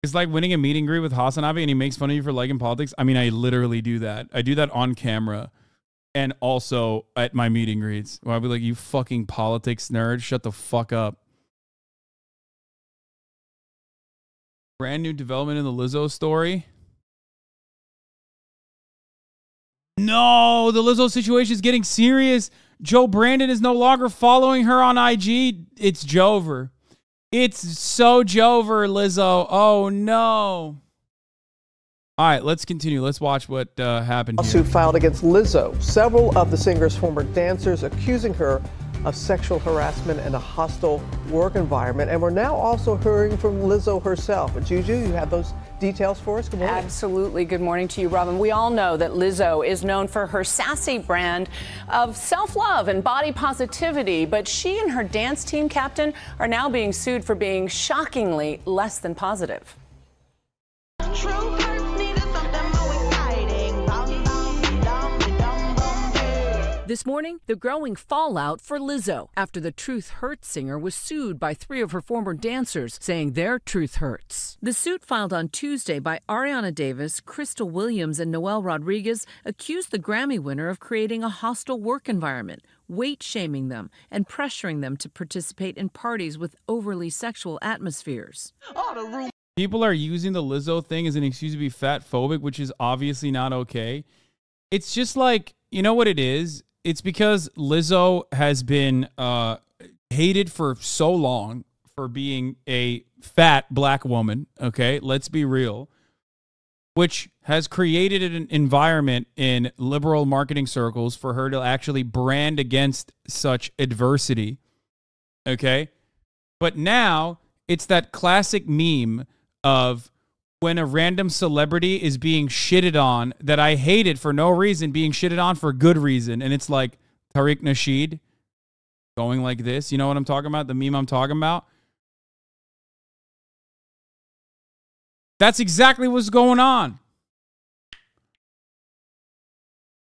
It's like winning a meet and greet with HasanAbi and he makes fun of you for liking politics. I mean, I literally do that. I do that on camera and also at my meet and greets where I'll be like, you fucking politics nerd, shut the fuck up. Brand new development in the Lizzo story. No, the Lizzo situation is getting serious. Joe Brandon is no longer following her on IG. It's Jover. It's so Jover, Lizzo. Oh, no. All right, let's continue. Let's watch what happened here. Lawsuit filed against Lizzo. Several of the singer's former dancers accusing her of sexual harassment and a hostile work environment. And we're now also hearing from Lizzo herself. Juju, you have those details for us? Good morning. Absolutely. Good morning to you, Robin. We all know that Lizzo is known for her sassy brand of self-love and body positivity, but she and her dance team captain are now being sued for being shockingly less than positive. This morning, the growing fallout for Lizzo after the Truth Hurts singer was sued by 3 of her former dancers, saying their truth hurts. The suit filed on Tuesday by Ariana Davis, Crystal Williams, and Noel Rodriguez accused the Grammy winner of creating a hostile work environment, weight-shaming them, and pressuring them to participate in parties with overly sexual atmospheres. People are using the Lizzo thing as an excuse to be fat phobic, which is obviously not okay. It's just like, you know what it is? It's because Lizzo has been hated for so long for being a fat black woman, okay? Let's be real. Which has created an environment in liberal marketing circles for her to actually brand against such adversity, okay? But now it's that classic meme of when a random celebrity is being shitted on that I hated for no reason, being shitted on for good reason. And it's like Tariq Nasheed going like this. You know what I'm talking about? The meme I'm talking about? That's exactly what's going on.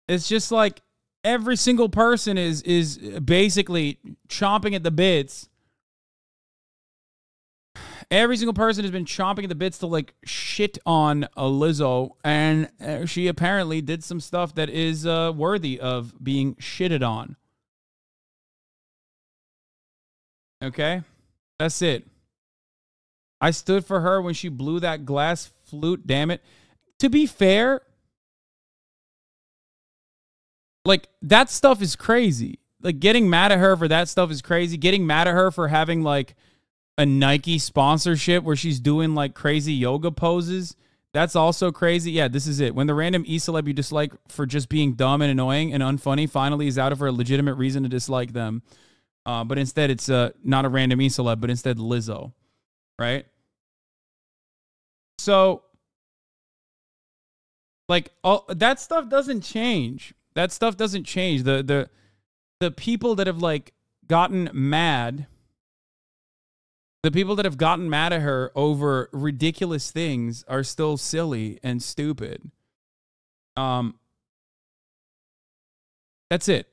It's just like every single person is basically chomping at the bits. Every single person has been chomping at the bits to like shit on a Lizzo, and she apparently did some stuff that is worthy of being shitted on. Okay? That's it. I stood for her when she blew that glass flute, damn it. To be fair, like, that stuff is crazy. Like, getting mad at her for that stuff is crazy. Getting mad at her for having, like, a Nike sponsorship where she's doing like crazy yoga poses, that's also crazy. Yeah, this is it. When the random e-celeb you dislike for just being dumb and annoying and unfunny finally is out of a legitimate reason to dislike them. But instead it's not a random e-celeb, but instead Lizzo, right? So, like, that stuff doesn't change. That stuff doesn't change. The people that have like gotten mad, the people that have gotten mad at her over ridiculous things are still silly and stupid. That's it.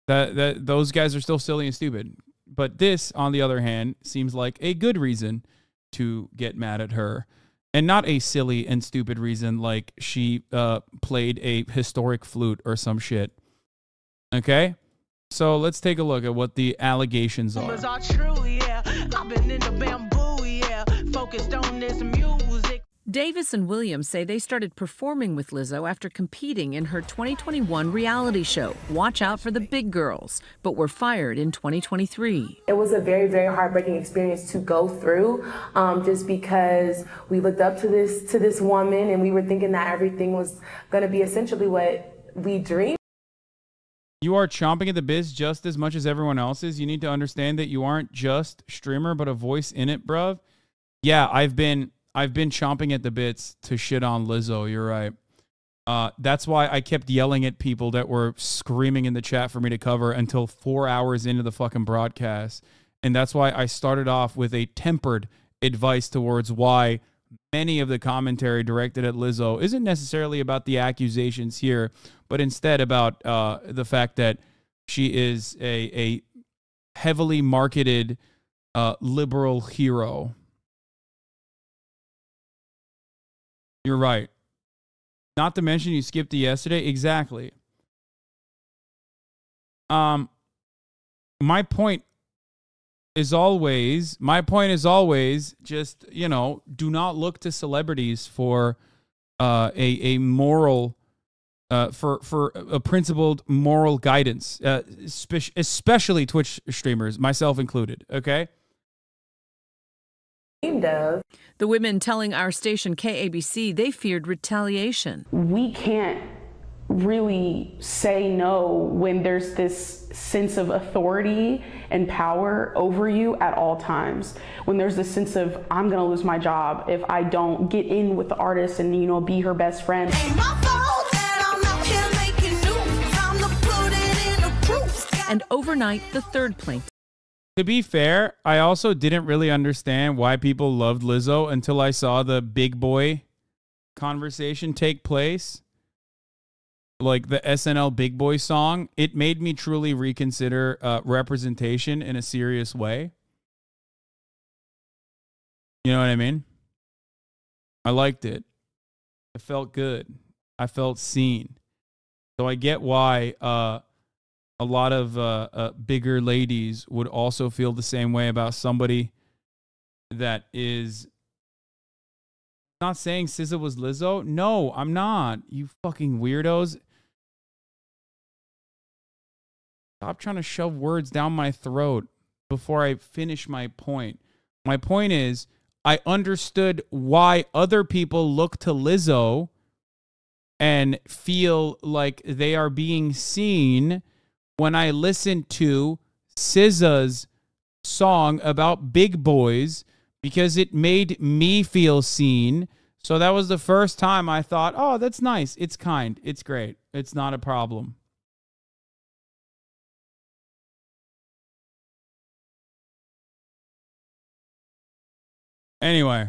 Those guys are still silly and stupid. But this, on the other hand, seems like a good reason to get mad at her. And not a silly and stupid reason like she played a historic flute or some shit. Okay? So let's take a look at what the allegations are. Davis and Williams say they started performing with Lizzo after competing in her 2021 reality show, Watch Out for the Big Girls, but were fired in 2023. It was a very, very heartbreaking experience to go through, just because we looked up to this woman and we were thinking that everything was going to be essentially what we dreamed. You are chomping at the bits just as much as everyone else is. You need to understand that you aren't just streamer, but a voice in it, bruv. Yeah, I've been chomping at the bits to shit on Lizzo. You're right. That's why I kept yelling at people that were screaming in the chat for me to cover until 4 hours into the fucking broadcast. And that's why I started off with a tempered advice towards why many of the commentary directed at Lizzo isn't necessarily about the accusations here, but instead about the fact that she is a heavily marketed liberal hero. You're right. Not to mention you skipped it yesterday. Exactly. My point is always just, you know, do not look to celebrities for a moral for a principled moral guidance, especially Twitch streamers, myself included. Okay. Of. The women telling our station KABC they feared retaliation. We can't really say no when there's this sense of authority and power over you at all times. When there's this sense of, I'm gonna lose my job if I don't get in with the artist and, you know, be her best friend. And overnight, the third plaintiff. To be fair, I also didn't really understand why people loved Lizzo until I saw the big boy conversation take place. Like the SNL Big Boy song. It made me truly reconsider representation in a serious way. You know what I mean? I liked it. It felt good. I felt seen. So I get why a lot of bigger ladies would also feel the same way about somebody that is not saying SZA was Lizzo. No, I'm not. You fucking weirdos. Stop trying to shove words down my throat before I finish my point. My point is, I understood why other people look to Lizzo and feel like they are being seen when I listened to SZA's song about big boys, because it made me feel seen. So that was the first time I thought, oh, that's nice. It's kind. It's great. It's not a problem. Anyway.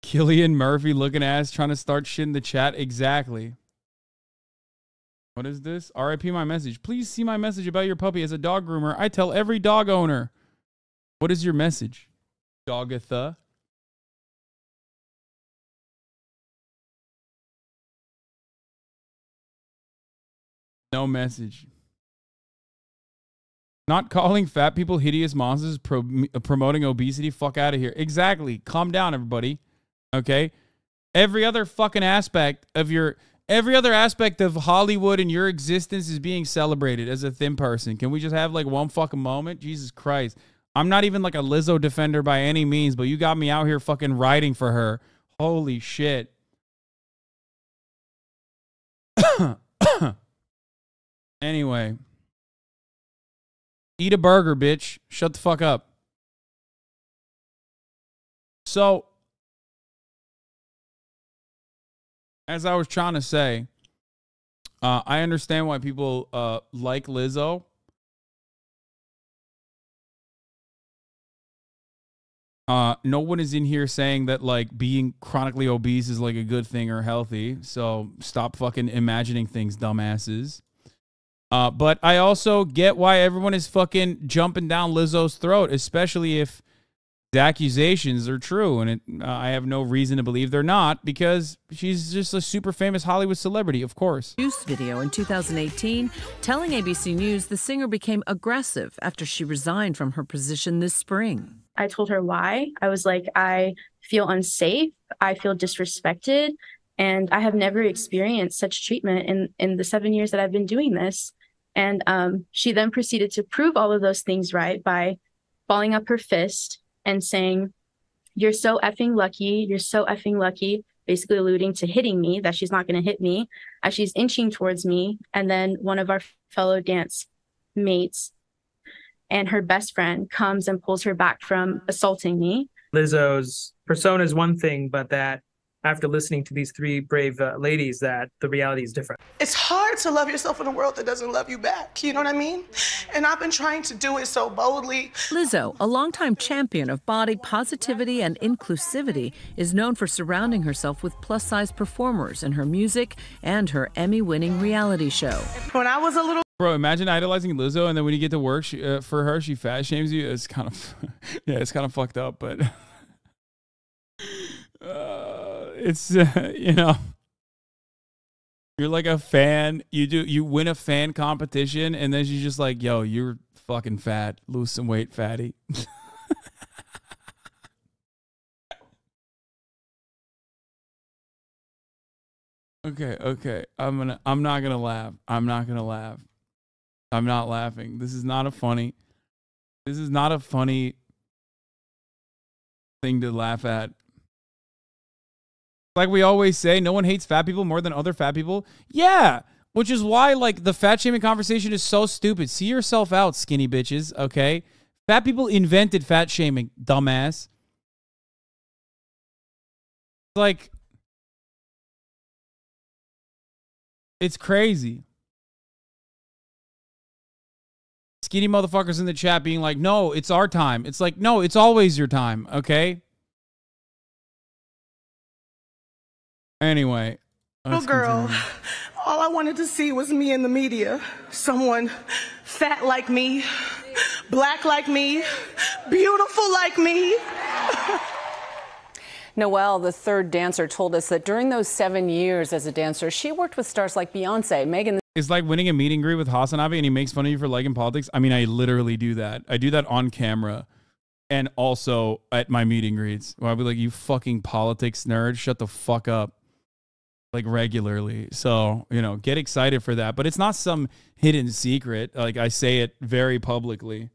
Killian Murphy looking ass trying to start shit in the chat. Exactly. What is this? RIP my message. Please see my message about your puppy. As a dog groomer, I tell every dog owner. What is your message? Dogatha. No message. Not calling fat people hideous monsters, promoting obesity. Fuck out of here. Exactly. Calm down, everybody. Okay? Every other fucking aspect of your... Every other aspect of Hollywood and your existence is being celebrated as a thin person. Can we just have like one fucking moment? Jesus Christ. I'm not even like a Lizzo defender by any means, but you got me out here fucking riding for her. Holy shit. Anyway. Eat a burger, bitch. Shut the fuck up. So, as I was trying to say, I understand why people like Lizzo. No one is in here saying that like being chronically obese is like a good thing or healthy. So stop fucking imagining things, dumbasses. But I also get why everyone is fucking jumping down Lizzo's throat, especially if the accusations are true. And I have no reason to believe they're not, because she's just a super famous Hollywood celebrity, of course. News video in 2018 telling ABC News the singer became aggressive after she resigned from her position this spring. I told her why. I was like, I feel unsafe. I feel disrespected. And I have never experienced such treatment in the 7 years that I've been doing this. And she then proceeded to prove all of those things right by balling up her fist and saying, "You're so effing lucky. You're so effing lucky," basically alluding to hitting me, that she's not going to hit me, as she's inching towards me. And then one of our fellow dance mates and her best friend comes and pulls her back from assaulting me. Lizzo's persona is one thing, but that after listening to these three brave ladies, that the reality is different. It's hard to love yourself in a world that doesn't love you back. You know what I mean? And I've been trying to do it so boldly. Lizzo, a longtime champion of body positivity and inclusivity, is known for surrounding herself with plus-size performers in her music and her Emmy-winning reality show. When I was a little... Bro, imagine idolizing Lizzo, and then when you get to work, for her, she fat shames you. It's kind of... yeah, it's kind of fucked up, but... It's you know, you're like a fan. You win a fan competition, and then she's just like, "Yo, you're fucking fat. Lose some weight, fatty." Okay. I'm not gonna laugh. I'm not gonna laugh. I'm not laughing. This is not a funny thing to laugh at. Like we always say, no one hates fat people more than other fat people. Yeah, which is why like the fat shaming conversation is so stupid. See yourself out, skinny bitches, okay? Fat people invented fat shaming, dumbass. Like, it's crazy. Skinny motherfuckers in the chat being like, no, it's our time. It's like, no, it's always your time, okay? Anyway. Little girl, all I wanted to see was me in the media. Someone fat like me, black like me, beautiful like me. Noelle, the third dancer, told us that during those 7 years as a dancer, she worked with stars like Beyonce, Megan. It's like winning a meet and greet with HasanAbi and he makes fun of you for liking politics. I mean, I literally do that. I do that on camera and also at my meet and greets. Where I'll be like, you fucking politics nerd, shut the fuck up. Like regularly. So, you know, get excited for that. But it's not some hidden secret. Like I say it very publicly.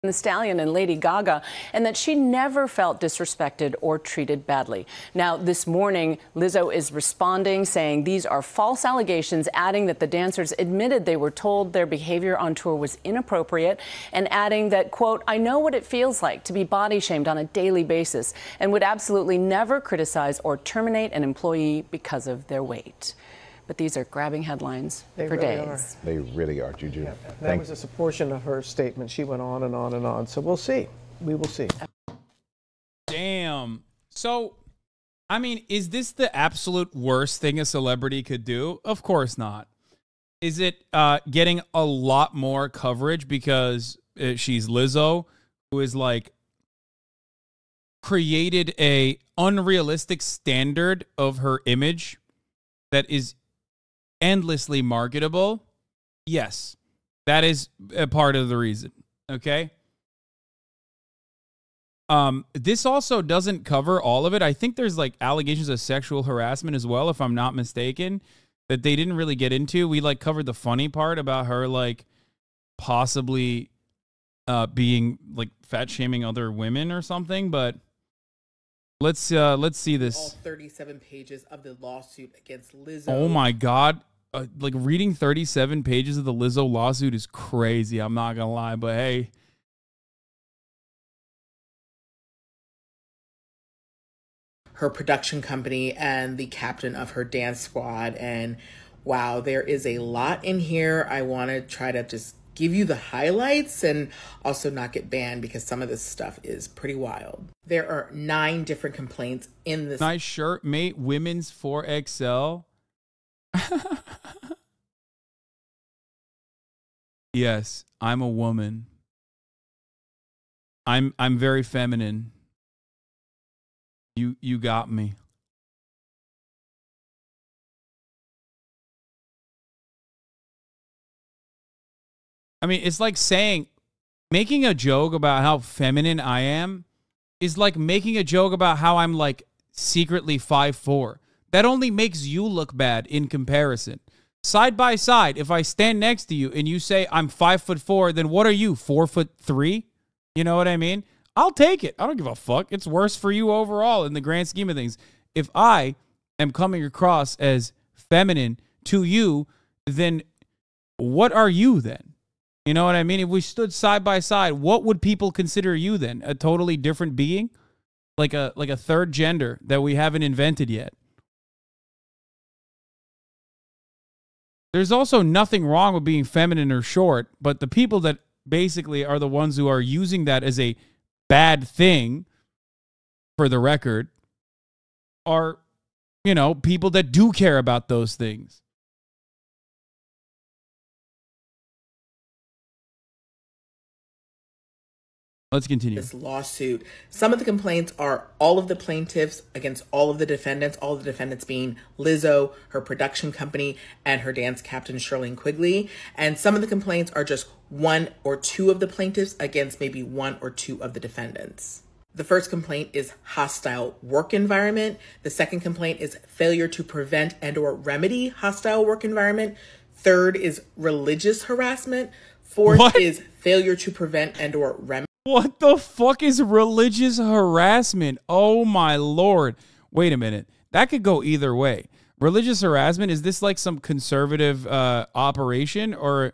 The Stallion and Lady Gaga, and that she never felt disrespected or treated badly. Now, this morning, Lizzo is responding, saying these are false allegations, adding that the dancers admitted they were told their behavior on tour was inappropriate, and adding that, quote, I know what it feels like to be body shamed on a daily basis and would absolutely never criticize or terminate an employee because of their weight. But these are grabbing headlines for days. They really are, Juju. Yeah, that was just a portion of her statement. She went on and on and on. So we'll see. We will see. Damn. So, I mean, is this the absolute worst thing a celebrity could do? Of course not. Is it getting a lot more coverage because she's Lizzo, who is like created a unrealistic standard of her image that is endlessly marketable? Yes, that is a part of the reason. Okay. This also doesn't cover all of it. I think there's like allegations of sexual harassment as well, if I'm not mistaken, that they didn't really get into. We like covered the funny part about her like possibly being like fat shaming other women or something, but let's see this. All 37 pages of the lawsuit against Lizzo. Oh my God. Like reading 37 pages of the Lizzo lawsuit is crazy. I'm not going to lie, but hey. Her production company and the captain of her dance squad. And wow, there is a lot in here. I want to try to just give you the highlights and also not get banned because some of this stuff is pretty wild. There are 9 different complaints in this. Nice shirt, mate. Women's 4XL. Yes, I'm a woman. I'm very feminine. You got me. I mean, it's like saying, making a joke about how feminine I am is like making a joke about how I'm like secretly 5'4". That only makes you look bad in comparison. Side by side, if I stand next to you and you say I'm 5'4", then what are you, 4'3"? You know what I mean? I'll take it. I don't give a fuck. It's worse for you overall in the grand scheme of things. If I am coming across as feminine to you, then what are you then? You know what I mean? If we stood side by side, what would people consider you then? A totally different being? Like a third gender that we haven't invented yet. There's also nothing wrong with being feminine or short, but the people that basically are the ones who are using that as a bad thing, for the record, are, you know, people that do care about those things. Let's continue. This lawsuit. Some of the complaints are all of the plaintiffs against all of the defendants being Lizzo, her production company, and her dance captain, Shirley Quigley. And some of the complaints are just one or two of the plaintiffs against maybe one or two of the defendants. The first complaint is hostile work environment. The second complaint is failure to prevent and or remedy hostile work environment. Third is religious harassment. Fourth is failure to prevent and or remedy. What the fuck is religious harassment? Oh my Lord. Wait a minute. That could go either way. Religious harassment, is this like some conservative operation, or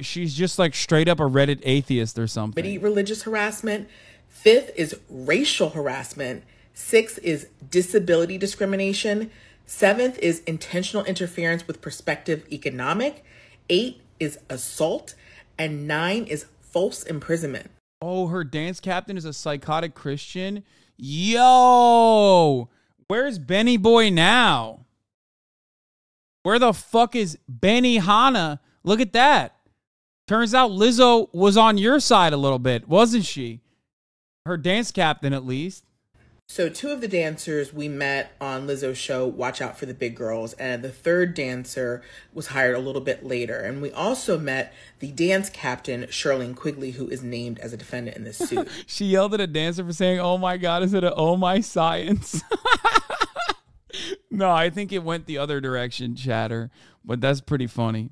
she's just like straight up a Reddit atheist or something? Religious harassment. Fifth is racial harassment. Sixth is disability discrimination. Seventh is intentional interference with prospective economic. 8 is assault. And 9 is false imprisonment. Oh, her dance captain is a psychotic Christian? Yo! Where's Benny Boy now? Where the fuck is Benny Hanna? Look at that. Turns out Lizzo was on your side a little bit, wasn't she? Her dance captain, at least. So 2 of the dancers we met on Lizzo's show, Watch Out for the Big Girls, and the third dancer was hired a little bit later. And we also met the dance captain, Shirley Quigley, who is named as a defendant in this suit. She yelled at a dancer for saying, "Oh my God," instead of "Oh my science." No, I think it went the other direction, chatter, but that's pretty funny.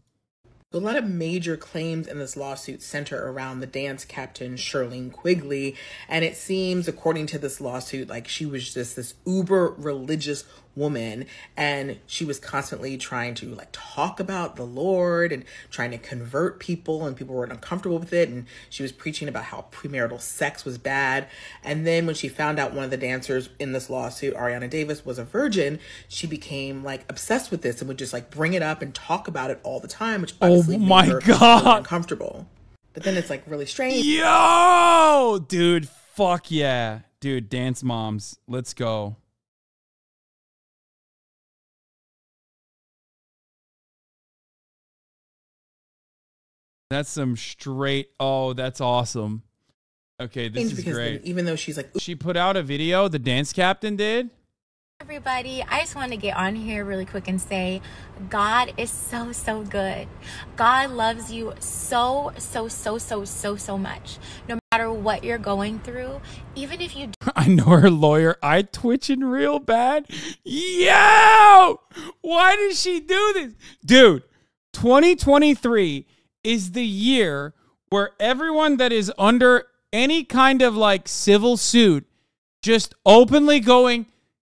A lot of major claims in this lawsuit center around the dance captain, Shirley Quigley. And it seems, according to this lawsuit, like she was just this uber religious woman. And she was constantly trying to like talk about the Lord and trying to convert people, and people were uncomfortable with it. And she was preaching about how premarital sex was bad. And then when she found out one of the dancers in this lawsuit, Ariana Davis, was a virgin, she became like obsessed with this and would just like bring it up and talk about it all the time, which obviously made her really uncomfortable. But then it's like really strange. Yo, dude, fuck yeah. Dude, dance moms, let's go. That's some straight, oh, that's awesome. Okay, this is great. Even though she's like... She put out a video, the dance captain did. Everybody, I just want to get on here really quick and say God is so, so good. God loves you so, so, so, so, so, so much. No matter what you're going through, even if you... I know her lawyer. I twitching real bad. Yo! Why did she do this? Dude, 2023 is the year where everyone that is under any kind of like civil suit just openly going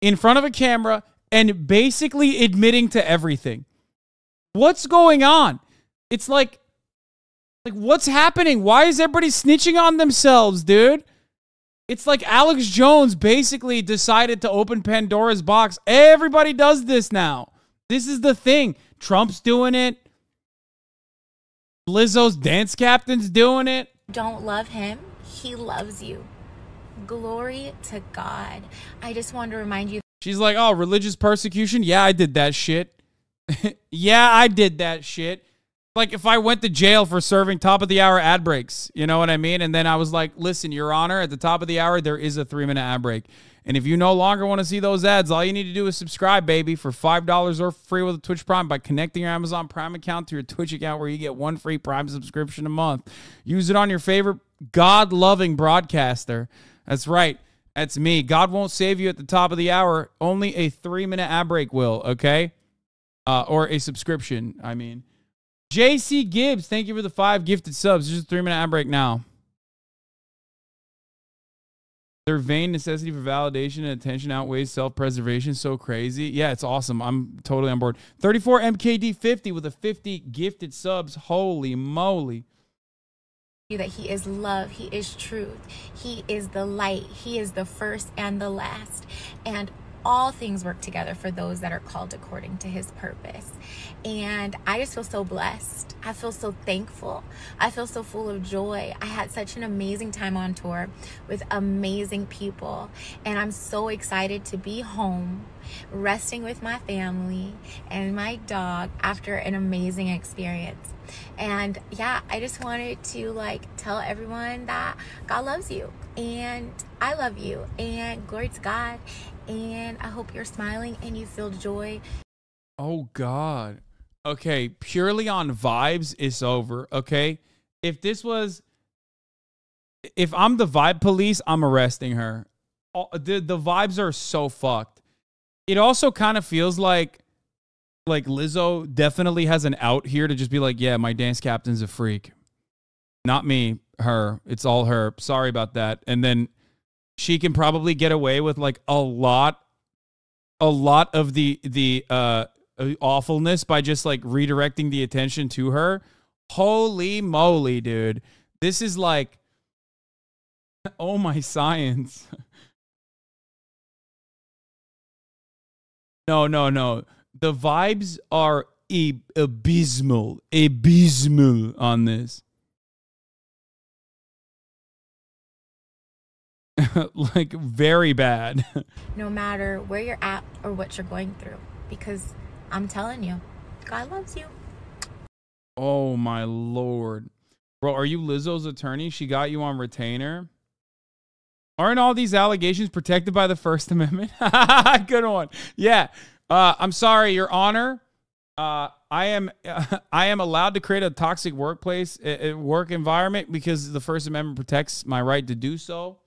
in front of a camera and basically admitting to everything. What's going on? It's like what's happening? Why is everybody snitching on themselves, dude? It's like Alex Jones basically decided to open Pandora's box. Everybody does this now. This is the thing. Trump's doing it. Lizzo's dance captain's doing it. Don't love him. He loves you. Glory to God. I just wanted to remind you. She's like, oh, religious persecution? Yeah, I did that shit. Yeah, I did that shit. Like if I went to jail for serving top of the hour ad breaks, you know what I mean? And then I was like, listen, Your Honor, at the top of the hour, there is a 3-minute ad break. And if you no longer want to see those ads, all you need to do is subscribe, baby, for $5 or free with a Twitch Prime by connecting your Amazon Prime account to your Twitch account, where you get 1 free Prime subscription a month. Use it on your favorite God-loving broadcaster. That's right. That's me. God won't save you at the top of the hour. Only a 3-minute ad break will, okay? Or a subscription, I mean. JC Gibbs, thank you for the 5 gifted subs. Just a 3-minute ad break now. Their vain necessity for validation and attention outweighs self-preservation. So crazy. Yeah, it's awesome. I'm totally on board. 34 MKD50 with a 50 gifted subs. Holy moly. That he is love, he is truth, he is the light, he is the first and the last. And all things work together for those that are called according to his purpose. And I just feel so blessed. I feel so thankful. I feel so full of joy. I had such an amazing time on tour with amazing people. And I'm so excited to be home, resting with my family and my dog after an amazing experience. And yeah, I just wanted to like tell everyone that God loves you and I love you and glory to God. And I hope you're smiling and you feel joy. Oh God. Okay, purely on vibes, it's over. Okay, if I'm the vibe police, I'm arresting her. The vibes are so fucked. It also kind of feels like Lizzo definitely has an out here to just be like, yeah, my dance captain's a freak. Not me, her. It's all her. Sorry about that. And then she can probably get away with like a lot of the awfulness by just like redirecting the attention to her. Holy moly, dude. This is like, oh my science. No. The vibes are abysmal on this. Like very bad. No matter where you're at or what you're going through, because I'm telling you, God loves you. Oh my Lord. Bro, are you Lizzo's attorney? She got you on retainer? Aren't all these allegations protected by the First Amendment? Good one. Yeah. I'm sorry, Your Honor. I am allowed to create a toxic workplace, work environment because the First Amendment protects my right to do so.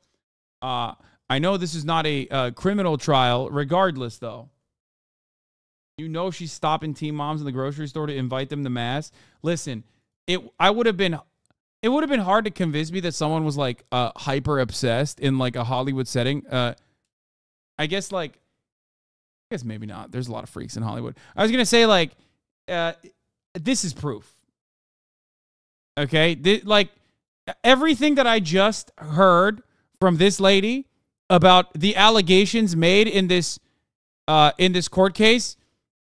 I know this is not a criminal trial, regardless, though. You know she's stopping teen moms in the grocery store to invite them to mass. Listen, it would have been hard to convince me that someone was like hyper obsessed in like a Hollywood setting. I guess maybe not. There's a lot of freaks in Hollywood. I was gonna say like this is proof. Okay, like everything that I just heard from this lady about the allegations made in this court case.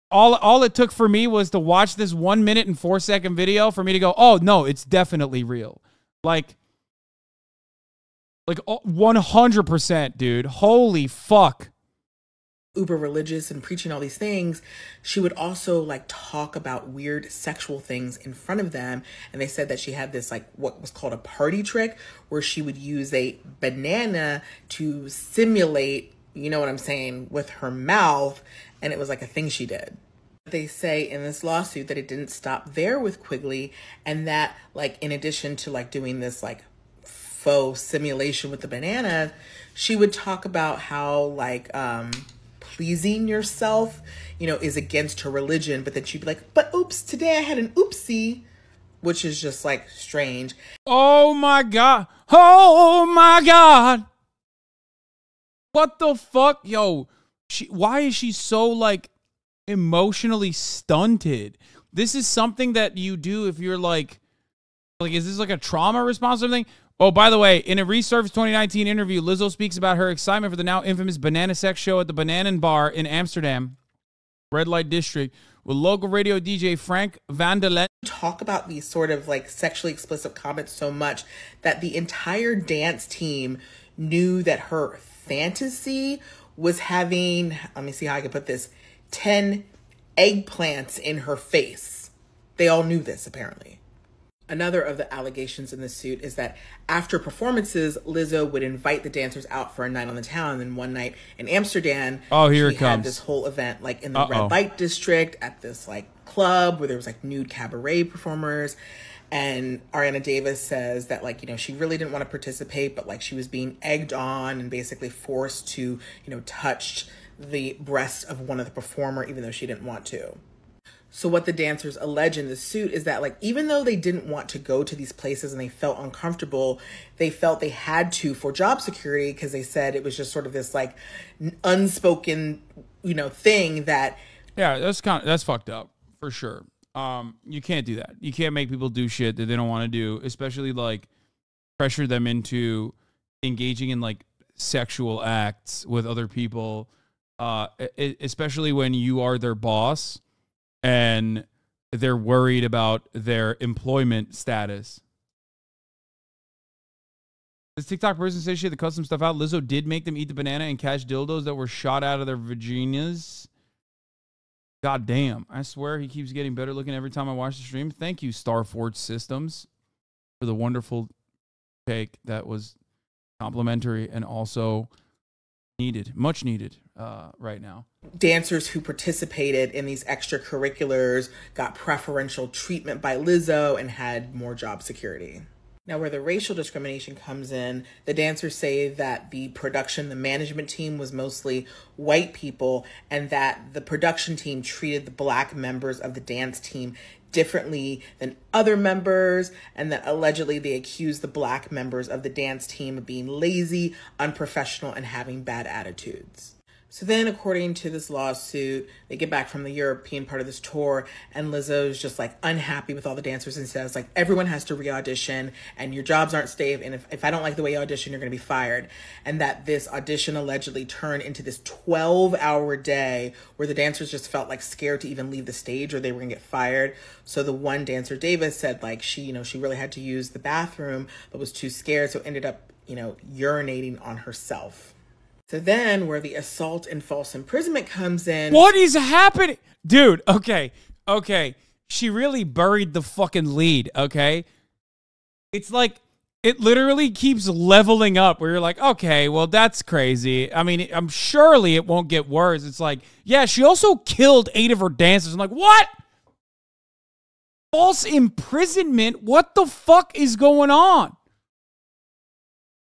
All it took for me was to watch this 1 minute and 4 second video for me to go, oh no, it's definitely real. Like 100%, dude. Holy fuck. Uber religious and preaching all these things, she would also like talk about weird sexual things in front of them. And they said that she had this like what was called a party trick where she would use a banana to simulate, you know what I'm saying, with her mouth. And it was like a thing she did. They say in this lawsuit that it didn't stop there with Quigley, and that like in addition to like doing this like faux simulation with the banana, she would talk about how like pleasing yourself, you know, is against her religion, but then she'd be like, but oops, today I had an oopsie, which is just like strange. Oh my God. Oh my God. What the fuck? Yo, why is she so like emotionally stunted? This is something that you do if you're like, is this like a trauma response or something? Oh, by the way, in a resurfaced 2019 interview, Lizzo speaks about her excitement for the now infamous banana sex show at the Bananen Bar in Amsterdam, red light district, with local radio DJ Frank van der Len. Talk about these sort of like sexually explicit comments so much that the entire dance team knew that her fantasy was having, let me see how I can put this, 10 eggplants in her face. They all knew this, apparently. Another of the allegations in the suit is that after performances, Lizzo would invite the dancers out for a night on the town. And then one night in Amsterdam, she had this whole event like in the red light district at this like club where there was like nude cabaret performers. And Ariana Davis says that like, you know, she really didn't want to participate, but like she was being egged on and basically forced to, you know, touch the breast of one of the performer, even though she didn't want to. So what the dancers allege in the suit is that like, even though they didn't want to go to these places and they felt uncomfortable, they felt they had to for job security, because they said it was just sort of this like unspoken, you know, thing that. Yeah, that's fucked up for sure. You can't do that. You can't make people do shit that they don't want to do, especially like pressure them into engaging in like sexual acts with other people. especially when you are their boss and they're worried about their employment status. This TikTok person says she had the custom stuff out. Lizzo did make them eat the banana and catch dildos that were shot out of their vaginas. God damn. I swear he keeps getting better looking every time I watch the stream. Thank you, Starforge Systems, for the wonderful take that was complimentary and also needed, much needed right now. Dancers who participated in these extracurriculars got preferential treatment by Lizzo and had more job security. Now, where the racial discrimination comes in, the dancers say that the management team was mostly white people, and that the production team treated the black members of the dance team differently than other members, and that allegedly they accused the black members of the dance team of being lazy, unprofessional, and having bad attitudes. So then, according to this lawsuit, they get back from the European part of this tour, and Lizzo's just like unhappy with all the dancers and says like, everyone has to re-audition and your jobs aren't safe. And if I don't like the way you audition, you're going to be fired. And that this audition allegedly turned into this 12-hour day where the dancers just felt like scared to even leave the stage or they were going to get fired. So the one dancer, Davis, said like she really had to use the bathroom, but was too scared. So ended up, urinating on herself. So then where the assault and false imprisonment comes in. What is happening? Dude, okay. She really buried the fucking lead, okay? It's like, it literally keeps leveling up where you're like, okay, well, that's crazy. I mean, surely it won't get worse. It's like, yeah, she also killed 8 of her dancers. I'm like, what? False imprisonment? What the fuck is going on?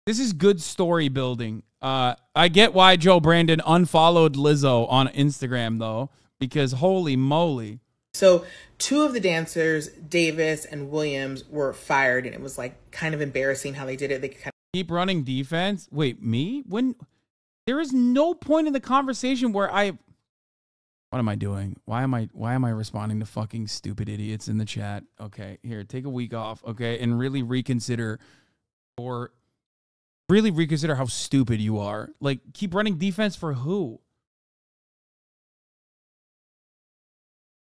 This is good story building. I get why Joe Brandon unfollowed Lizzo on Instagram, though, because holy moly. So 2 of the dancers, Davis and Williams, were fired, and it was like kind of embarrassing how they did it. They kind of keep running defense. Wait, me? When there is no point in the conversation where what am I doing? Why am I responding to fucking stupid idiots in the chat? Okay, here, take a week off, okay, and really reconsider how stupid you are. Like, keep running defense for who?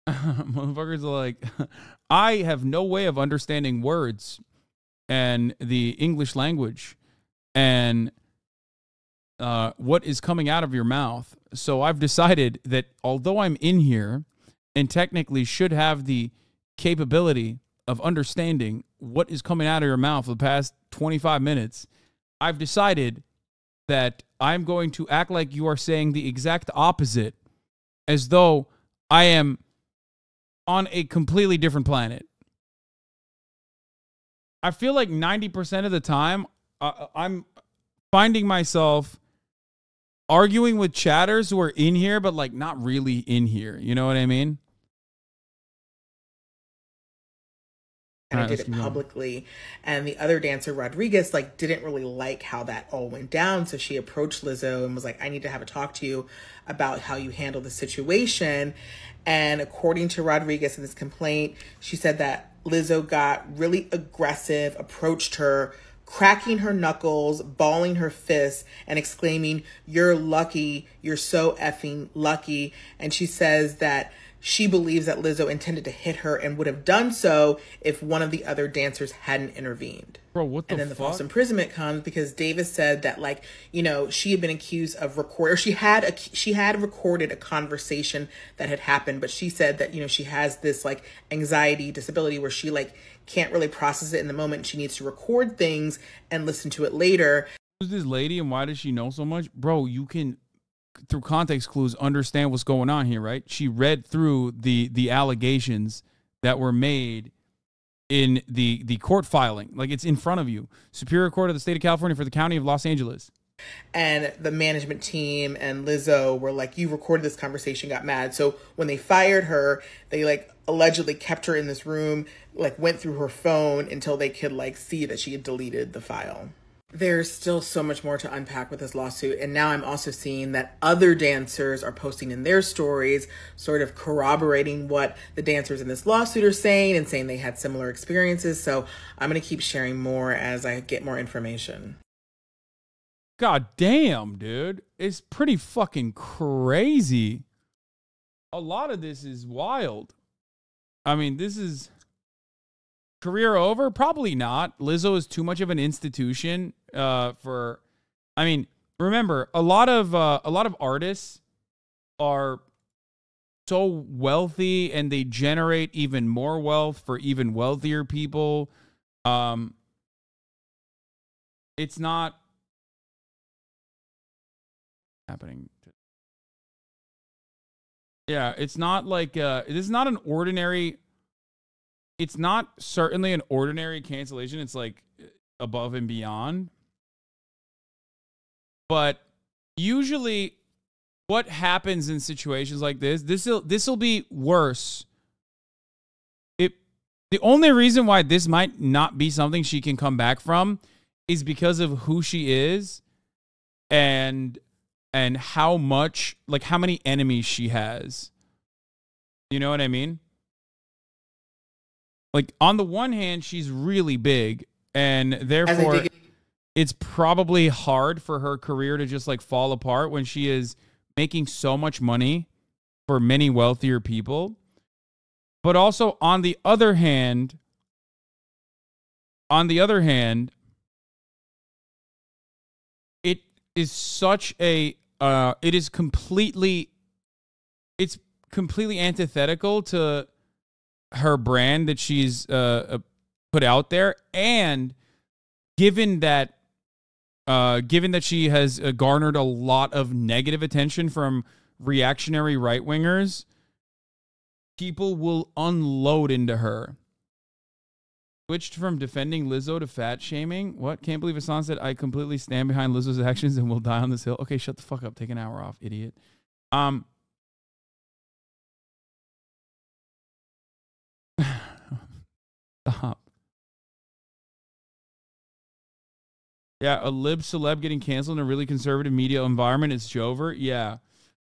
Motherfuckers are like, I have no way of understanding words and the English language and what is coming out of your mouth. So I've decided that although I'm in here and technically should have the capability of understanding what is coming out of your mouth for the past 25 minutes, I've decided that I'm going to act like you are saying the exact opposite, as though I am on a completely different planet. I feel like 90% of the time, I'm finding myself arguing with chatters who are in here, but like not really in here. You know what I mean? And I did it publicly. And the other dancer, Rodriguez, like didn't really like how that all went down. So she approached Lizzo and was like, I need to have a talk to you about how you handle the situation. And according to Rodriguez in this complaint, she said that Lizzo got really aggressive, approached her, cracking her knuckles, balling her fists, and exclaiming, "You're lucky. You're so effing lucky." And she says that she believes that Lizzo intended to hit her and would have done so if one of the other dancers hadn't intervened. Bro, what the And then the fuck? false imprisonment comes because Davis said that, like, she had been accused of she had recorded a conversation that had happened, but she said that, she has this like anxiety disability where she like can't really process it in the moment. She needs to record things and listen to it later. Who's this lady and why does she know so much? Bro, you can, through context clues, understand what's going on here, right? She read through the allegations that were made in the court filing. Like, it's in front of you. Superior Court of the State of California for the County of Los Angeles. And the management team and Lizzo were like, you recorded this conversation, got mad. So when they fired her, they like allegedly kept her in this room, like went through her phone until they could like see that she had deleted the file. There's still so much more to unpack with this lawsuit. And now I'm also seeing that other dancers are posting in their stories, sort of corroborating what the dancers in this lawsuit are saying and saying they had similar experiences. So I'm going to keep sharing more as I get more information. God damn, dude. It's pretty fucking crazy. A lot of this is wild. I mean, this is career over? Probably not. Lizzo is too much of an institution for. I mean, remember, a lot of artists are so wealthy and they generate even more wealth for even wealthier people. It's not happening. Yeah, it's not like this is not an ordinary. It's not certainly an ordinary cancellation. It's like above and beyond. But usually what happens in situations like this will be worse. The only reason why this might not be something she can come back from is because of who she is and how much, like how many enemies she has. You know what I mean? Like, on the one hand, she's really big, and therefore it's probably hard for her career to just like fall apart when she is making so much money for many wealthier people. But also on the other hand, it is such a it's completely antithetical to her brand that she's put out there, and given that she has garnered a lot of negative attention from reactionary right-wingers, people will unload into her. Switched from defending Lizzo to fat shaming. What? Can't believe Hasan said, I completely stand behind Lizzo's actions and will die on this hill. Okay, shut the fuck up. Take an hour off, idiot. Stop. Yeah, a lib celeb getting canceled in a really conservative media environment is Jover. Yeah.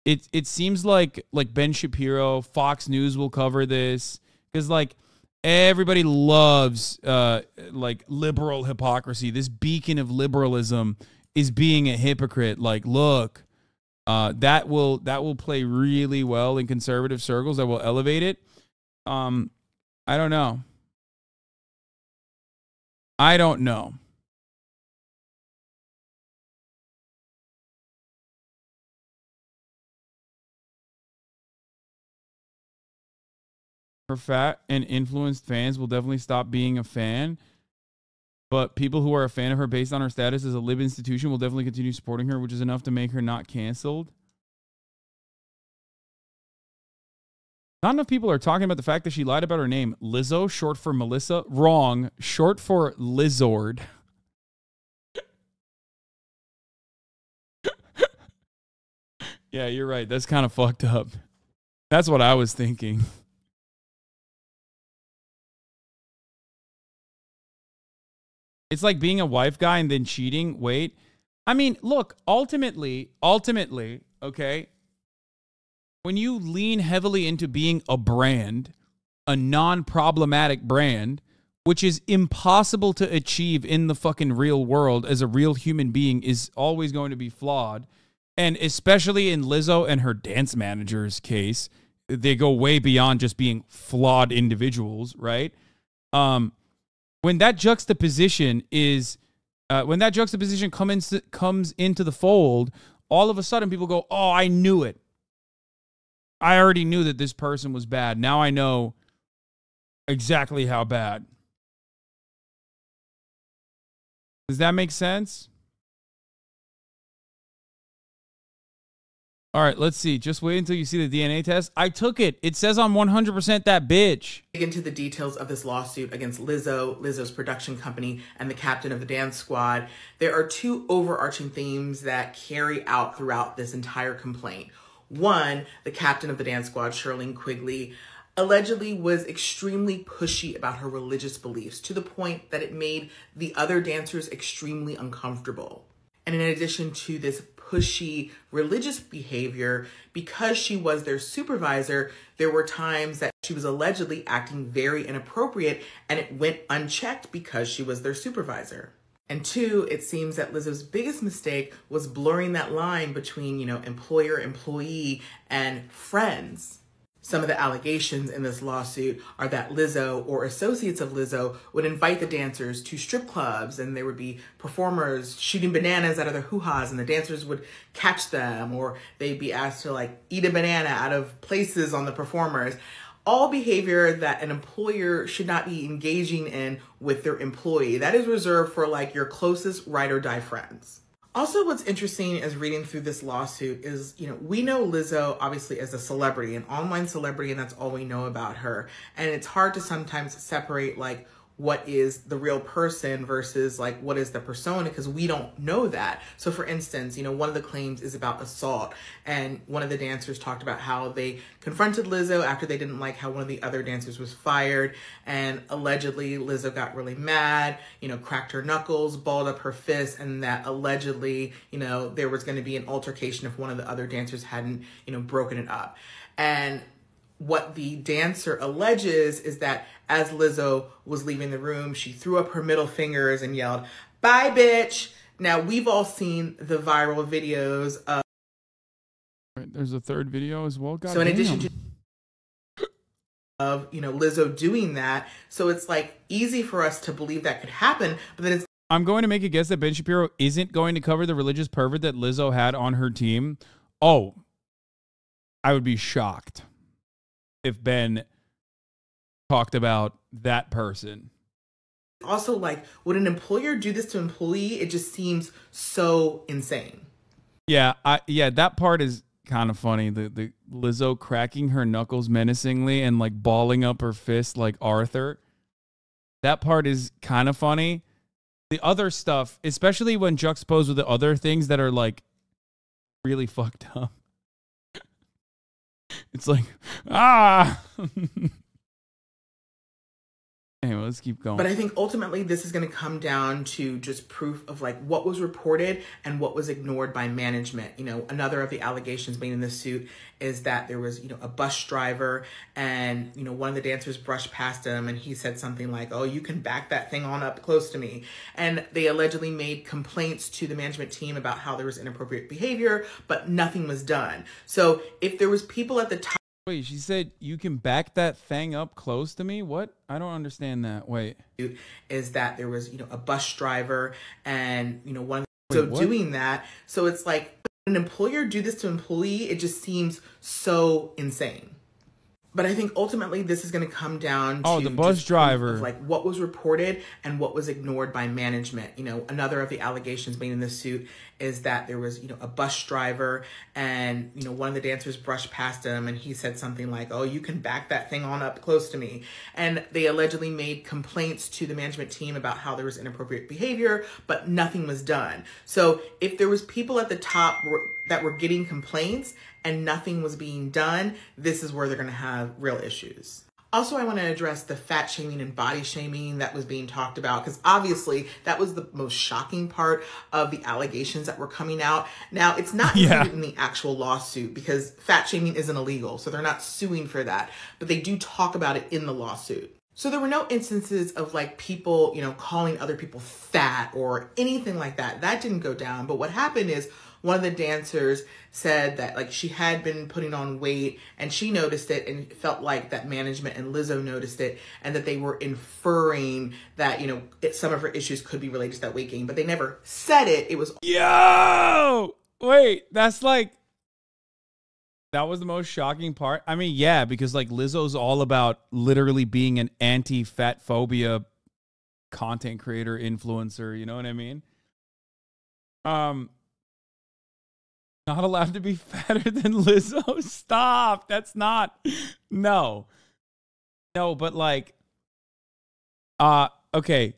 It seems like Ben Shapiro, Fox News will cover this because like everybody loves like liberal hypocrisy. This beacon of liberalism is being a hypocrite. Like, look, that will play really well in conservative circles. That will elevate it. I don't know. Her fat and influenced fans will definitely stop being a fan. But people who are a fan of her based on her status as a lib institution will definitely continue supporting her, which is enough to make her not canceled. Not enough people are talking about the fact that she lied about her name. Lizzo, short for Melissa. Wrong. Short for Lizord. Yeah, you're right. That's kind of fucked up. That's what I was thinking. It's like being a wife guy and then cheating. Wait. I mean, look, ultimately, okay, when you lean heavily into being a brand, a non-problematic brand, which is impossible to achieve in the fucking real world as a real human being, is always going to be flawed. And especially in Lizzo and her dance manager's case, they go way beyond just being flawed individuals, right? When that juxtaposition comes into the fold, all of a sudden people go, oh, I knew it. I already knew that this person was bad. Now I know exactly how bad. Does that make sense? All right, let's see. Just wait until you see the DNA test. I took it. It says I'm 100% that bitch. Dig into the details of this lawsuit against Lizzo, Lizzo's production company, and the captain of the dance squad. There are two overarching themes that carry out throughout this entire complaint. One, the captain of the dance squad, Shirlene Quigley, allegedly was extremely pushy about her religious beliefs to the point that it made the other dancers extremely uncomfortable. And in addition to this pushy religious behavior, because she was their supervisor, there were times that she was allegedly acting very inappropriate and it went unchecked because she was their supervisor. And two, it seems that Lizzo's biggest mistake was blurring that line between, employer, employee, and friends. Some of the allegations in this lawsuit are that Lizzo or associates of Lizzo would invite the dancers to strip clubs, and there would be performers shooting bananas out of their hoo-has, and the dancers would catch them, or they'd be asked to eat a banana out of places on the performers. All behavior that an employer should not be engaging in with their employee. That is reserved for your closest ride or die friends. Also, what's interesting as reading through this lawsuit is, we know Lizzo obviously as a celebrity, an online celebrity, and that's all we know about her. And it's hard to sometimes separate what is the real person versus what is the persona, because we don't know that. So for instance, one of the claims is about assault, and one of the dancers talked about how they confronted Lizzo after they didn't like how one of the other dancers was fired, and allegedly Lizzo got really mad, cracked her knuckles, balled up her fists, and that allegedly, there was going to be an altercation if one of the other dancers hadn't, broken it up. And what the dancer alleges is that as Lizzo was leaving the room, she threw up her middle fingers and yelled, "Bye, bitch." Now, we've all seen the viral videos of... Right, there's a third video as well. God so in damn. addition to of, Lizzo doing that, so it's easy for us to believe that could happen, but then it's... I'm going to make a guess that Ben Shapiro isn't going to cover the religious pervert that Lizzo had on her team. Oh, I would be shocked if Ben talked about that person. Also, would an employer do this to an employee? It just seems so insane. Yeah, that part is kind of funny. The Lizzo cracking her knuckles menacingly and balling up her fist like Arthur. That part is kind of funny. The other stuff, especially when juxtaposed with the other things that are really fucked up. It's ah. Anyway, let's keep going. But I think ultimately this is going to come down to just proof of what was reported and what was ignored by management. Another of the allegations made in this suit is that there was, a bus driver, and, one of the dancers brushed past him and he said something like, "Oh, you can back that thing on up close to me." And they allegedly made complaints to the management team about how there was inappropriate behavior, but nothing was done. So if there was people at the top... Wait, she said you can back that thing up close to me? What? I don't understand that. Wait. Is that there was, a bus driver, and, one of the... So doing that, so it's an employer do this to an employee, it just seems so insane. But I think ultimately this is going to come down to the bus driver, what was reported and what was ignored by management. Another of the allegations made in this suit is that there was, a bus driver, and, one of the dancers brushed past him and he said something like, "Oh, you can back that thing on up close to me." And they allegedly made complaints to the management team about how there was inappropriate behavior, but nothing was done. So if there was people at the top that were getting complaints and nothing was being done, this is where they're going to have real issues. Also, I want to address the fat shaming and body shaming that was being talked about, because obviously that was the most shocking part of the allegations that were coming out. Now, it's not included in the actual lawsuit because fat shaming isn't illegal, so they're not suing for that, but they do talk about it in the lawsuit. So there were no instances of people, calling other people fat or anything like that. That didn't go down. But what happened is one of the dancers said that she had been putting on weight and she noticed it and felt like that management and Lizzo noticed it and that they were inferring that, some of her issues could be related to that weight gain, but they never said it. It was... Yo! Wait, that's that was the most shocking part. I mean, yeah, because Lizzo's all about literally being an anti-fat phobia content creator, influencer, you know what I mean? Not allowed to be fatter than Lizzo. Stop. That's not. No, but okay.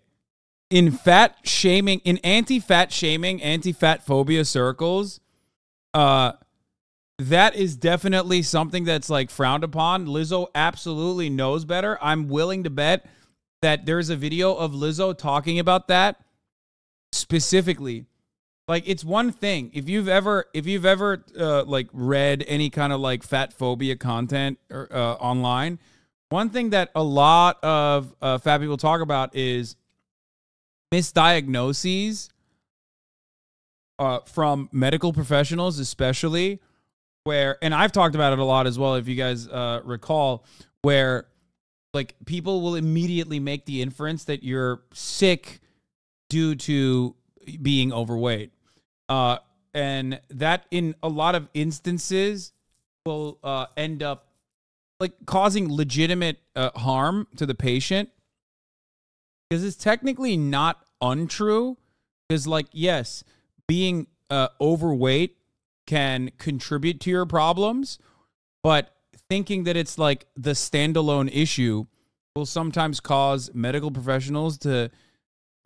In fat shaming, in anti-fat shaming, anti-fat phobia circles, that is definitely something that's frowned upon. Lizzo absolutely knows better. I'm willing to bet that there's a video of Lizzo talking about that specifically. It's one thing if you've ever read any kind of fat phobia content or online. One thing that a lot of fat people talk about is misdiagnoses from medical professionals, especially where, and I've talked about it a lot as well, if you guys recall, where like people will immediately make the inference that you're sick due to being overweight. And that in a lot of instances will end up like causing legitimate harm to the patient, because it's technically not untrue. Because like, yes, being overweight can contribute to your problems, but thinking that it's like the standalone issue will sometimes cause medical professionals to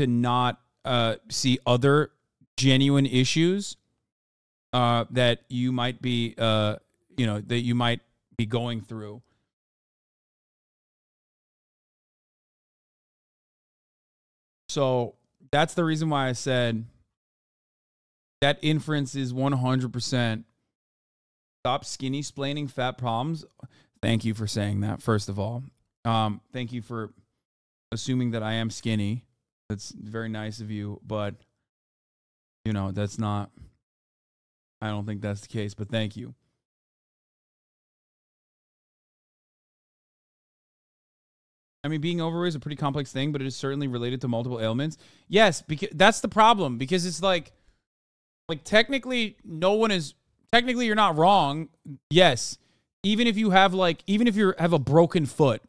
not see other genuine issues that you might be that you might be going through. So that's the reason why I said that inference is 100%. Stop skinny splaining fat problems. Thank you for saying that, first of all. Thank you for assuming that I am skinny. That's very nice of you, but you know, that's not, I don't think that's the case, but thank you. I mean, being overweight is a pretty complex thing, but it is certainly related to multiple ailments. Yes, because that's the problem, because it's like technically technically you're not wrong. Yes. Even if you have have a broken foot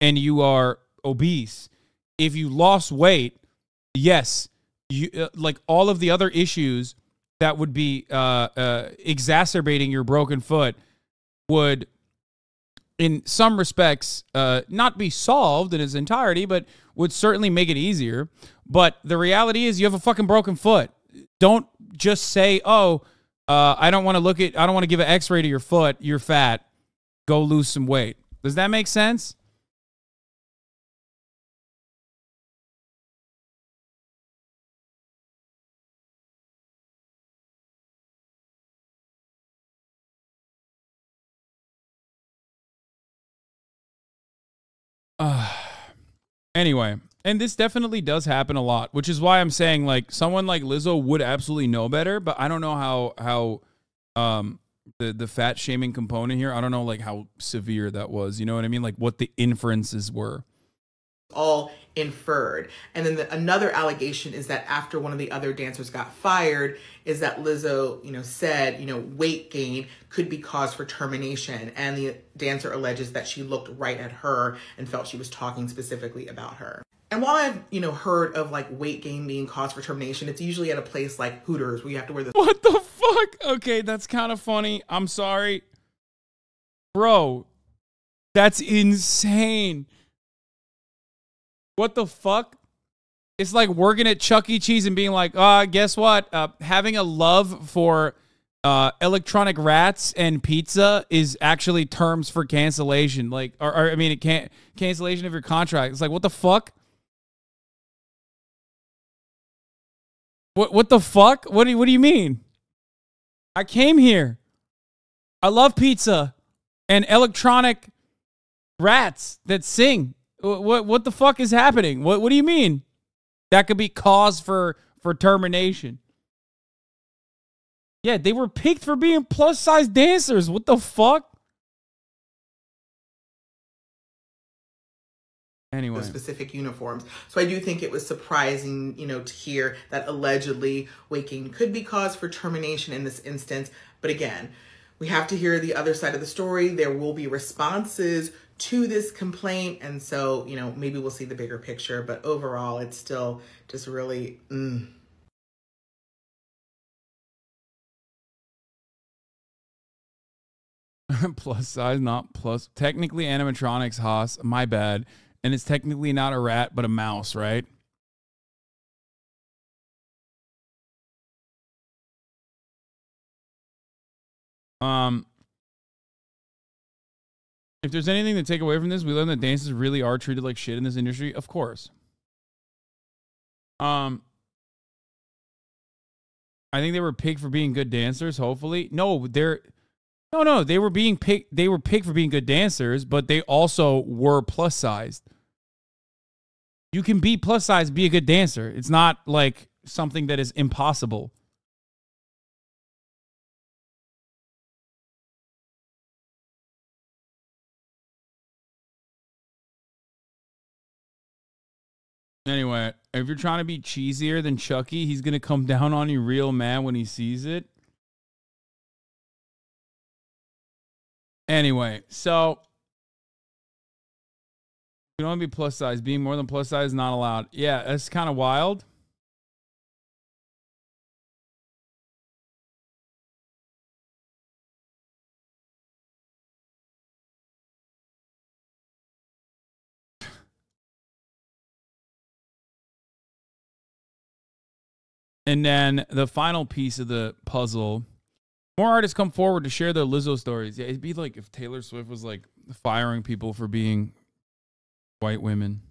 and you are obese, if you lost weight, yes, you like all of the other issues that would be exacerbating your broken foot would, in some respects, not be solved in its entirety, but would certainly make it easier. But the reality is you have a fucking broken foot. Don't just say, oh, I don't want to give an x-ray to your foot. You're fat. Go lose some weight. Does that make sense? Anyway, and this definitely does happen a lot, which is why I'm saying like someone like Lizzo would absolutely know better, but I don't know how the fat shaming component here, I don't know like how severe that was, you know what I mean? Like what the inferences were. All inferred. And then another allegation is that after one of the other dancers got fired, is that Lizzo, said, weight gain could be cause for termination. And the dancer alleges that she looked right at her and felt she was talking specifically about her. And while I've, heard of like weight gain being cause for termination, it's usually at a place like Hooters where you have to wear the— What the fuck? Okay, that's kind of funny. I'm sorry. Bro, that's insane. What the fuck? It's like working at Chuck E. Cheese and being like, guess what? Having a love for electronic rats and pizza is actually terms for cancellation. Like, or I mean, it can't cancellation of your contract. It's like, what the fuck? What the fuck? What do you mean? I came here. I love pizza and electronic rats that sing. What the fuck is happening? What do you mean? That could be cause for termination. Yeah, they were picked for being plus-size dancers. What the fuck? Anyway. The specific uniforms. So I do think it was surprising, to hear that allegedly weight gain could be cause for termination in this instance. But again, we have to hear the other side of the story. There will be responses to this complaint. And so, maybe we'll see the bigger picture. But overall, it's still just really... Plus size, not plus. Technically animatronics, Haas. My bad. And it's technically not a rat, but a mouse, right? If there's anything to take away from this, we learn that dancers really are treated like shit in this industry. Of course. I think they were picked for being good dancers, hopefully. No, they were being picked. They were picked for being good dancers, but they also were plus sized. You can be plus size, be a good dancer. It's not like something that is impossible. Anyway, if you're trying to be cheesier than Chucky, he's going to come down on you real mad when he sees it. Anyway, so you don't want to be plus size. Being more than plus size is not allowed. Yeah, that's kind of wild. And then the final piece of the puzzle, more artists come forward to share their Lizzo stories. Yeah, it'd be like if Taylor Swift was like firing people for being white women.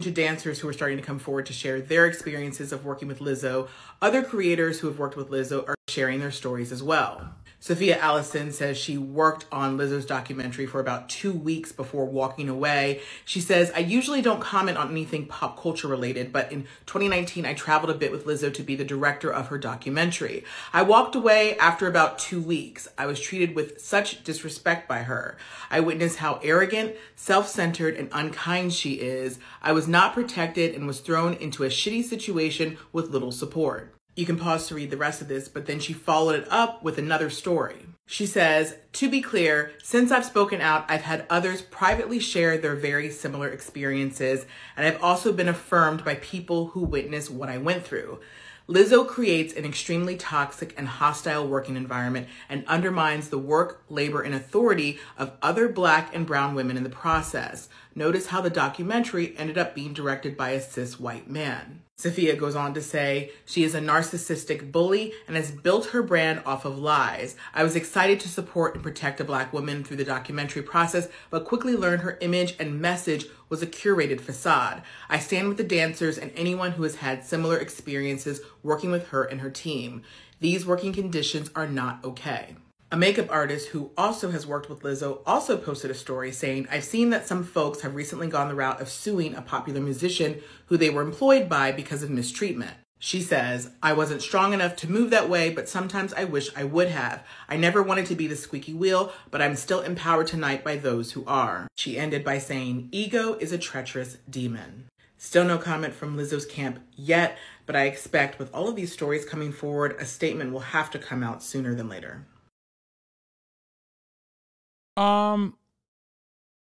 To dancers who are starting to come forward to share their experiences of working with Lizzo. Other creators who have worked with Lizzo are sharing their stories as well. Sophia Allison says she worked on Lizzo's documentary for about 2 weeks before walking away. She says, I usually don't comment on anything pop culture related, but in 2019, I traveled a bit with Lizzo to be the director of her documentary. I walked away after about 2 weeks. I was treated with such disrespect by her. I witnessed how arrogant, self-centered, and unkind she is. I was not protected and was thrown into a shitty situation with little support. You can pause to read the rest of this, but then she followed it up with another story. She says, to be clear, since I've spoken out, I've had others privately share their very similar experiences, and I've also been affirmed by people who witnessed what I went through. Lizzo creates an extremely toxic and hostile working environment and undermines the work, labor, and authority of other Black and brown women in the process. Notice how the documentary ended up being directed by a cis white man. Sophia goes on to say, she is a narcissistic bully and has built her brand off of lies. I was excited to support and protect a Black woman through the documentary process, but quickly learned her image and message was a curated facade. I stand with the dancers and anyone who has had similar experiences working with her and her team. These working conditions are not okay. A makeup artist who also has worked with Lizzo also posted a story saying, I've seen that some folks have recently gone the route of suing a popular musician who they were employed by because of mistreatment. She says, I wasn't strong enough to move that way, but sometimes I wish I would have. I never wanted to be the squeaky wheel, but I'm still empowered tonight by those who are. She ended by saying, ego is a treacherous demon. Still no comment from Lizzo's camp yet, but I expect with all of these stories coming forward, a statement will have to come out sooner than later.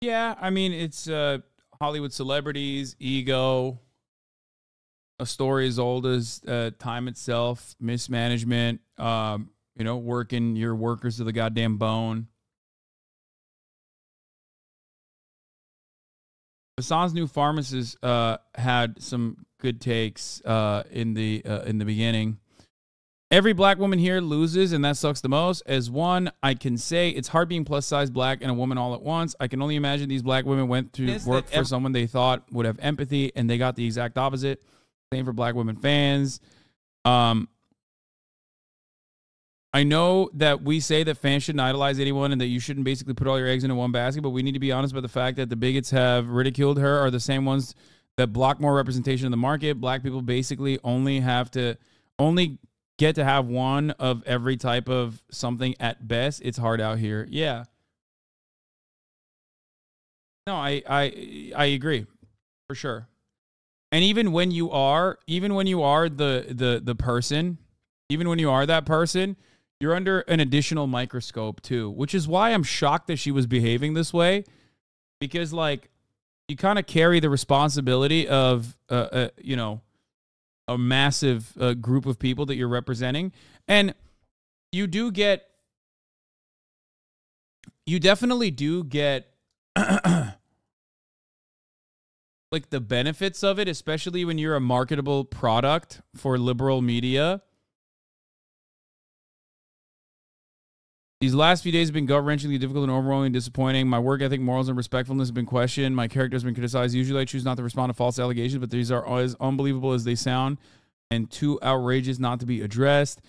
Yeah, I mean, it's Hollywood celebrities, ego, a story as old as time itself, mismanagement, working your workers to the goddamn bone. Hasan's new pharmacist had some good takes in the beginning. Every Black woman here loses, and that sucks the most. As one, I can say it's hard being plus-size Black and a woman all at once. I can only imagine these Black women went to work for someone they thought would have empathy, and they got the exact opposite. Same for Black women fans. I know that we say that fans shouldn't idolize anyone and that you shouldn't basically put all your eggs into one basket, but we need to be honest about the fact that the bigots have ridiculed her are the same ones that block more representation in the market. Black people basically only get to have one of every type of something at best. It's hard out here. Yeah. No, I agree for sure. And even when you are the person, even when you are that person, you're under an additional microscope too, which is why I'm shocked that she was behaving this way, because like you kind of carry the responsibility of a massive group of people that you're representing. And you definitely do get like the benefits of it, especially when you're a marketable product for liberal media. These last few days have been gut-wrenchingly difficult and overwhelmingly disappointing. My work ethic, morals, and respectfulness have been questioned. My character has been criticized. Usually I choose not to respond to false allegations, but these are as unbelievable as they sound and too outrageous not to be addressed.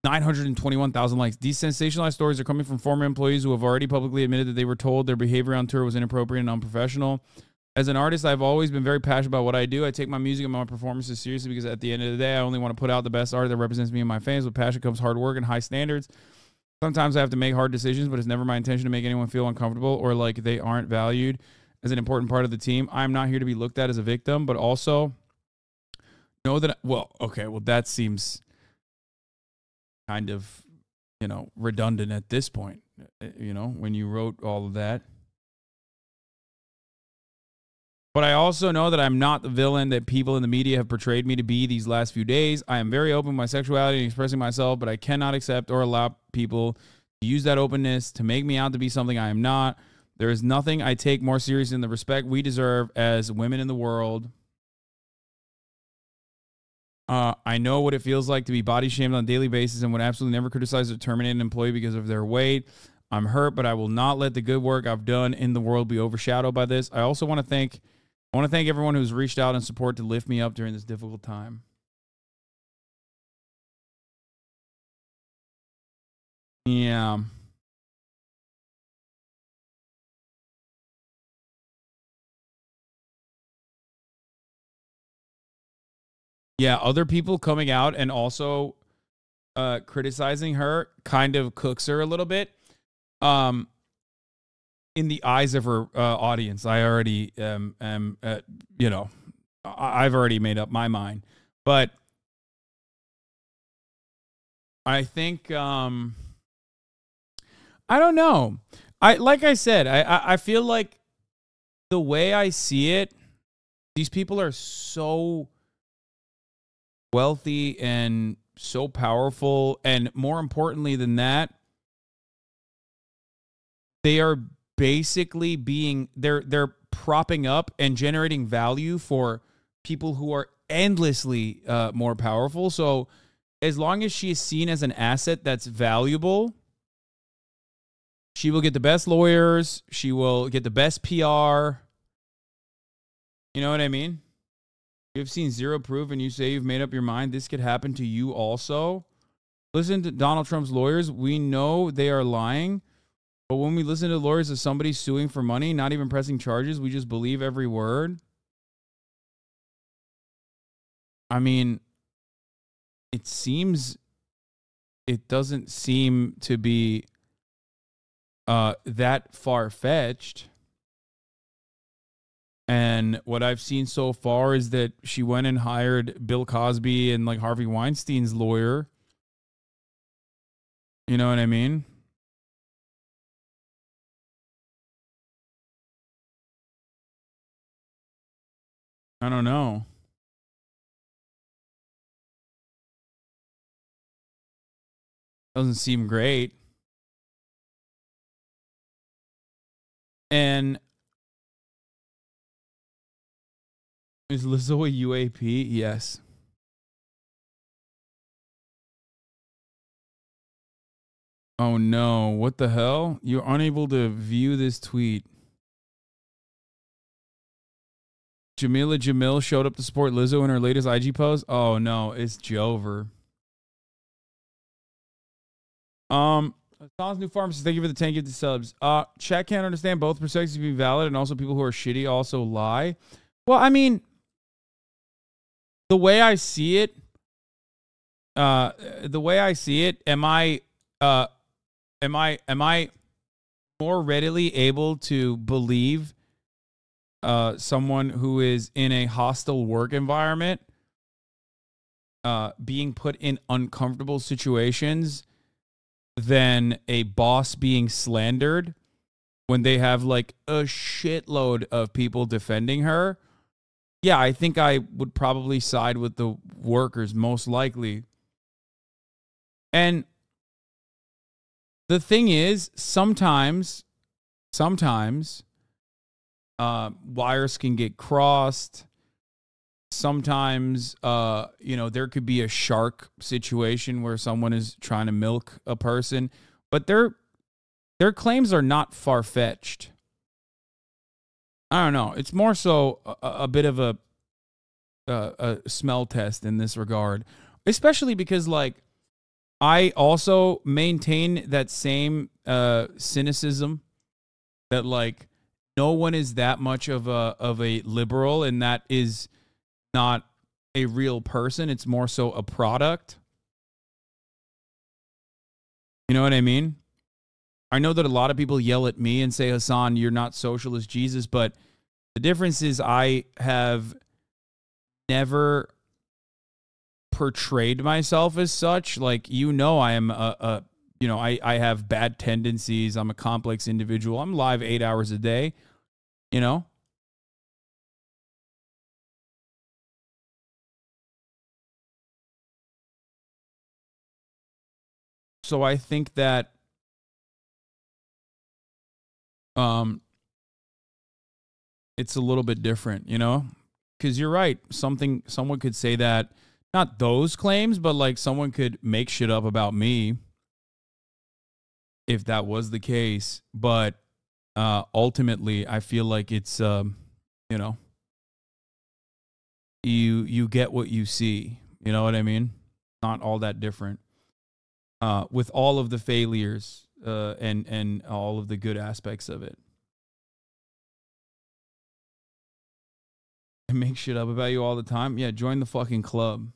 921,000 likes. These sensationalized stories are coming from former employees who have already publicly admitted that they were told their behavior on tour was inappropriate and unprofessional. As an artist, I've always been very passionate about what I do. I take my music and my performances seriously because at the end of the day, I only want to put out the best art that represents me and my fans. With passion comes hard work and high standards. Sometimes I have to make hard decisions, but it's never my intention to make anyone feel uncomfortable or like they aren't valued as an important part of the team. I'm not here to be looked at as a victim, but also know that, that seems kind of, redundant at this point, when you wrote all of that. But I also know that I'm not the villain that people in the media have portrayed me to be these last few days. I am very open with my sexuality and expressing myself, but I cannot accept or allow people to use that openness to make me out to be something I am not. There is nothing I take more seriously than the respect we deserve as women in the world. I know what it feels like to be body shamed on a daily basis and would absolutely never criticize or terminate an employee because of their weight. I'm hurt, but I will not let the good work I've done in the world be overshadowed by this. I also want to thank everyone who's reached out in support to lift me up during this difficult time. Yeah. Yeah, other people coming out and also criticizing her kind of cooks her a little bit. In the eyes of her audience, I already I've already made up my mind. But I think I don't know. Like I said, I feel like the way I see it, these people are so wealthy and so powerful, and more importantly than that, they are basically they're propping up and generating value for people who are endlessly more powerful. So as long as she is seen as an asset that's valuable, she will get the best lawyers, she will get the best PR. You know what I mean? You've seen zero proof and you say you've made up your mind. This could happen to you also. Listen to Donald Trump's lawyers. We know they are lying. But when we listen to lawyers of somebody suing for money, not even pressing charges, we just believe every word. I mean, it doesn't seem to be that far-fetched. And what I've seen so far is that she went and hired Bill Cosby and like Harvey Weinstein's lawyer. You know what I mean? I don't know. Doesn't seem great. And is Lizzo a UAP? Yes. Oh no, what the hell? You're unable to view this tweet. Jamila Jamil showed up to support Lizzo in her latest IG post. Oh no, it's Jover. Hasan's new pharmacist, thank you for the 10 gifted subs. Chat can't understand both perspectives to be valid, and also people who are shitty also lie. Well, I mean, the way I see it, am I more readily able to believe someone who is in a hostile work environment being put in uncomfortable situations than a boss being slandered when they have like a shitload of people defending her? Yeah, I think I would probably side with the workers most likely. And the thing is, sometimes wires can get crossed. Sometimes, there could be a shark situation where someone is trying to milk a person, but their claims are not far-fetched. I don't know. It's more so a bit of a smell test in this regard, especially because, like, I also maintain that same cynicism that like no one is that much of a liberal, and that is not a real person. It's more so a product. You know what I mean? I know that a lot of people yell at me and say, Hasan, you're not socialist Jesus, but the difference is I have never portrayed myself as such. Like, you know, I am I have bad tendencies. I'm a complex individual. I'm live 8 hours a day, you know? So I think that it's a little bit different, you know? Because you're right. Someone could say that, not those claims, but like someone could make shit up about me if that was the case. But ultimately, I feel like it's, you know, you get what you see. You know what I mean? Not all that different. With all of the failures and all of the good aspects of it. I make shit up about you all the time. Yeah, join the fucking club.